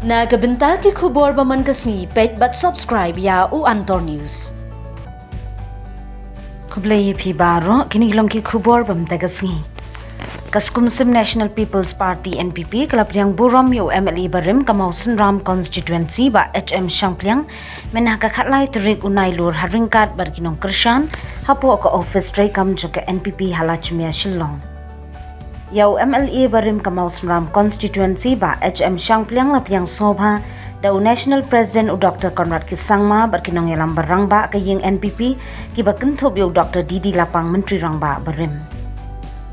Nagabenta ki khubor baman kasni pet but subscribe ya u Antor News. Kublai phi baro kinilong ki khubor bam tagasni. Kaskumsim National People's Party NPP kalapriang buram yo MLE barim kamausun ram constituency ba HM Shangpliang menah kakhatlai turik unai lur haringkat barkinong kershan hapo ka office tray kam joka NPP halachmia Shillong. Yau MLE barim kamausun ram constituency ba HM Shangpliang lapiang sobha dau National President u Dr. Conrad Kisangma barkinong yalam barangba kaying NPP kibakenthop yo Dr. Didi Lapang Menteri Rangba barim.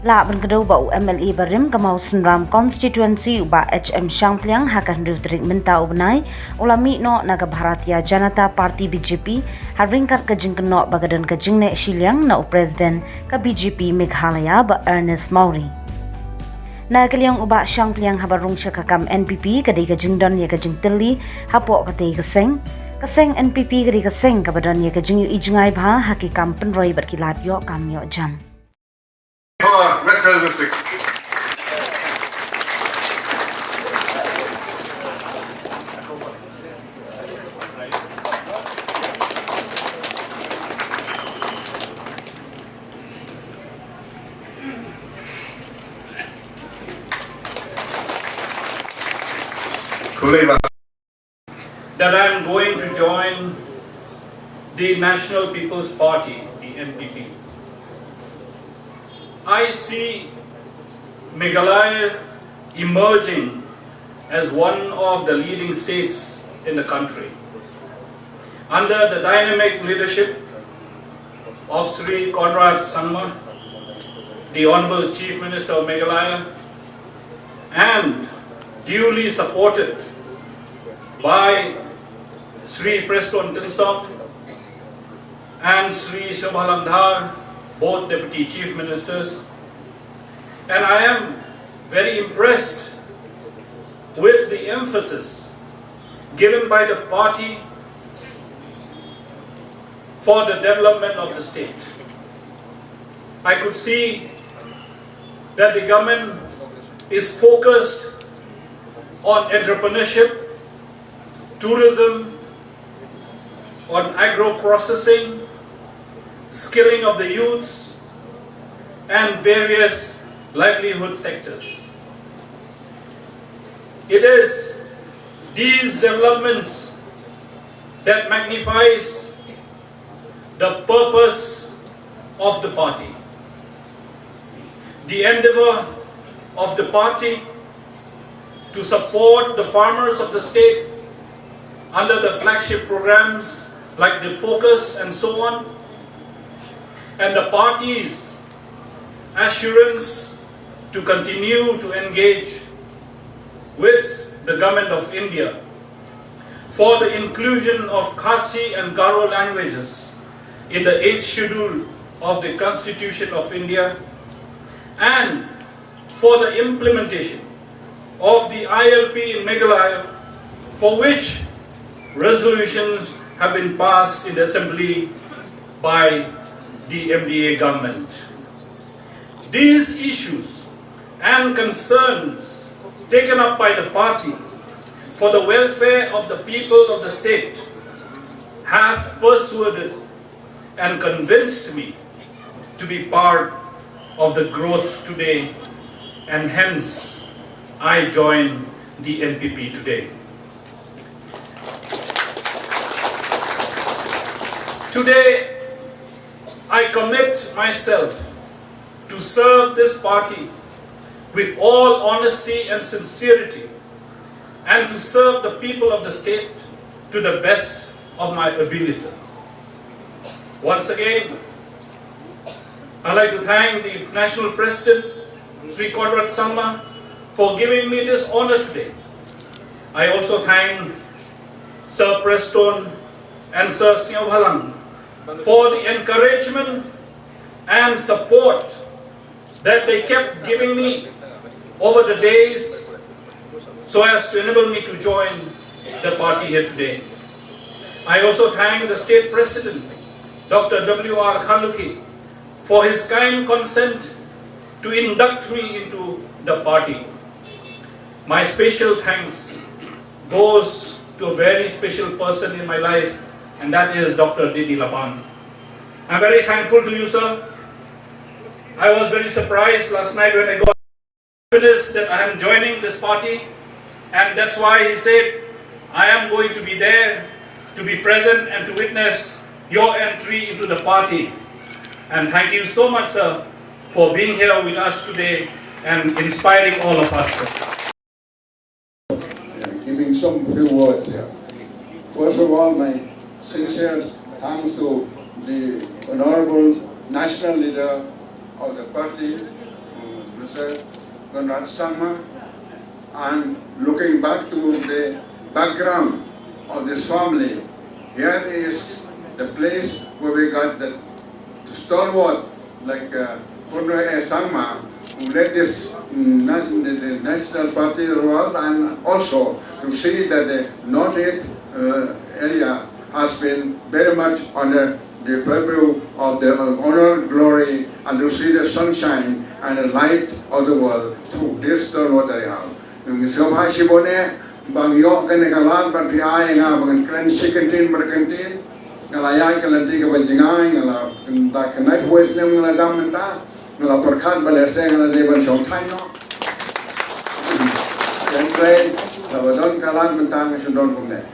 La berkedau bau MLE barim kamau sunram constituency uba HM Shangpliang hakan rutrik menta ubnai ulami no naga Bharatiya Janata Party BJP haringkat kajing keno bagadan kajing ne Shiliang na presiden ka BJP Meghalaya ba Ernest Mauri. Nagaliang uba Shangpliang habarung siya kakam NPP kadai kajing don ya kajing teli hapo katay kaseng NPP kadai kaseng kabadan ya kajing yu ijngai bha hakikam penroy berkilat yo kamyo jam. For West Wales District. That I am going to join the National People's Party, the NPP. I see Meghalaya emerging as one of the leading states in the country. Under the dynamic leadership of Sri Conrad Sangma, the Honorable Chief Minister of Meghalaya, and duly supported by Sri Preston Tinsong and Sri Shobhalandhar, both Deputy Chief Ministers, and I am very impressed with the emphasis given by the party for the development of the state. I could see that the government is focused on entrepreneurship, tourism, on agro-processing, skilling of the youths, and various livelihood sectors. It is these developments that magnifies the purpose of the party. The endeavor of the party to support the farmers of the state under the flagship programs like the Focus and so on, and the party's assurance to continue to engage with the government of India for the inclusion of Khasi and Garo languages in the 8th schedule of the Constitution of India, and for the implementation of the ILP in Meghalaya, for which resolutions have been passed in the Assembly by the MDA government. These issues and concerns taken up by the party for the welfare of the people of the state have persuaded and convinced me to be part of the growth today, and hence I join the NPP today. Today, I commit myself to serve this party with all honesty and sincerity, and to serve the people of the state to the best of my ability. Once again, I'd like to thank the National President, Sri Conrad Sangma, for giving me this honor today. I also thank Sir Preston and Sir Shobhalandhar for the encouragement and support that they kept giving me over the days so as to enable me to join the party here today. I also thank the State President, Dr. W.R. Khanduki, for his kind consent to induct me into the party. My special thanks goes to a very special person in my life, and that is Dr. Didi Lapan. I'm very thankful to you, sir. I was very surprised last night when I got notice that I am joining this party, and that's why he said, I am going to be there to be present and to witness your entry into the party. And thank you so much, sir, for being here with us today and inspiring all of us, sir. Giving some few words here. First of all, my sincere thanks to the Honorable National Leader of the party, Mr. Conrad Sangma, and looking back to the background of this family, here is the place where we got the stalwart like Conrad Sangma, who led this the national party of the world, and also to see that the North-East area has been very much under the purview of the honor, glory, and to see the sunshine and the light of the world through this stalwart area. Sabha Shibone, Bangyo Kanekalan, Patriai, and Cranchicantin, Mercantin, Galayai, Kalantika, Bajingai, like a night west, Namadamanta, Laporkat, Balese, and the Levan Shontaino. Then trade, Lavadon Kalan, Mentang, and Shundon from there.